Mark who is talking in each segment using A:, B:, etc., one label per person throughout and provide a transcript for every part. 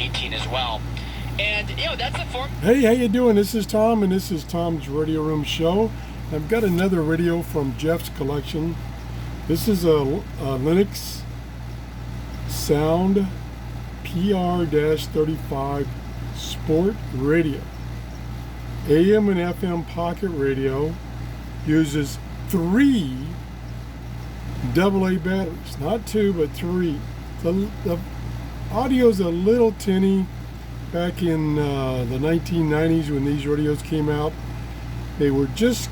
A: 18 as well. And, you know, that's a form.
B: Hey, how you doing? This is Tom, and this is Tom's Radio Room Show. I've got another radio from Jeff's collection. This is a Lennox Sound PR-35 Sport Radio. AM and FM pocket radio. Uses 3 AA batteries. Not 2, but 3. The audio's a little tinny. Back in the 1990s when these radios came out, they were just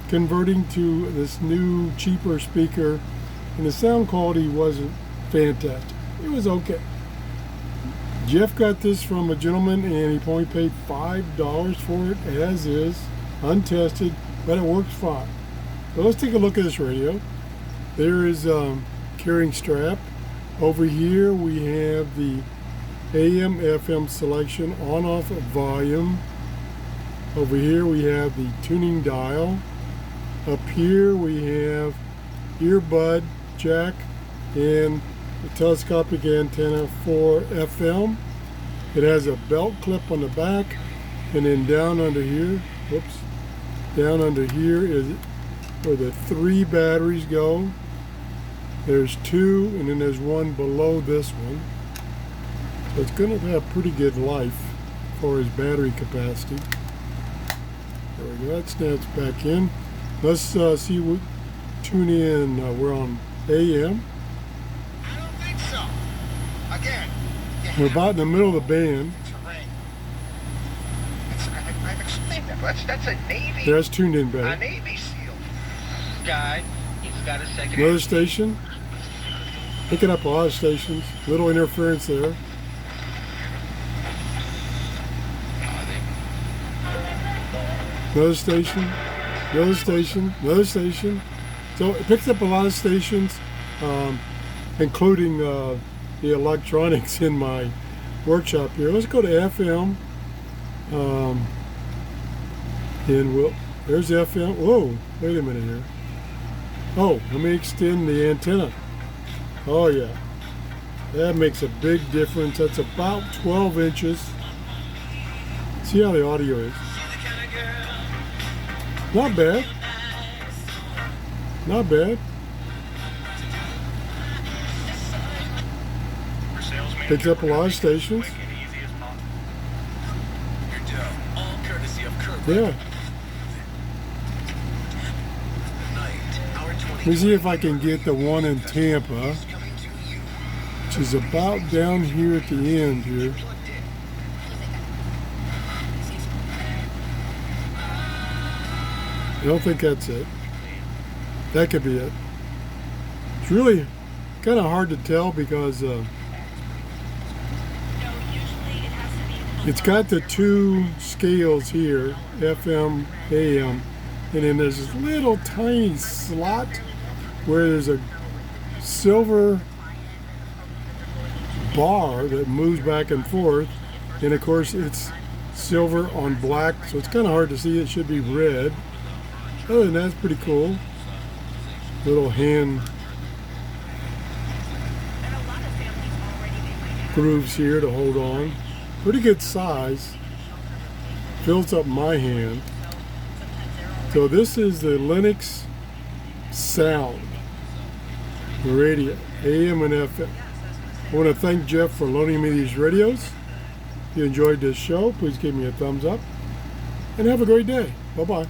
B: converting to this new, cheaper speaker, and the sound quality wasn't fantastic. It was okay. Jeff got this from a gentleman, and he only paid $5 for it, as is, untested, but it works fine. So let's take a look at this radio. There is carrying strap. Over here we have the AM, FM selection, on-off volume. Over here we have the tuning dial. Up here we have earbud jack and a telescopic antenna for FM. It has a belt clip on the back, and then down under here, whoops, down under here is where the 3 batteries go. There's 2, and then there's 1 below this one. So it's going to have pretty good life for his battery capacity. There we go. That snaps back in. Let's see what tune in. We're on AM.
A: I don't think so. Again.
B: We're about in the middle of the band.
A: I've explained that. That's a Navy.
B: That's tuned in better.
A: A Navy SEAL guy. He's got a second.
B: Another station. Picking up a lot of stations. Little interference there. Another station, another station, another station. So it picks up a lot of stations, including the electronics in my workshop here. Let's go to FM. And there's FM. Whoa, wait a minute here. Oh, let me extend the antenna. Oh yeah, that makes a big difference. That's about 12 inches. See how the audio is. Not bad. Not bad. Picks up a lot of stations. Yeah. Let me see if I can get the one in Tampa, which is about down here at the end here. I don't think that's it. That could be it. It's really kind of hard to tell because it's got the 2 scales here, FM, AM, and then there's this little tiny slot where there's a silver bar that moves back and forth, and of course it's silver on black, so it's kind of hard to see. It should be red. Other than that, it's pretty cool. Little hand grooves here to hold on. Pretty good size. Fills up my hand. So this is the Lennox Sound Radio, AM and FM. I want to thank Jeff for loaning me these radios. If you enjoyed this show, please give me a thumbs up. And have a great day. Bye-bye.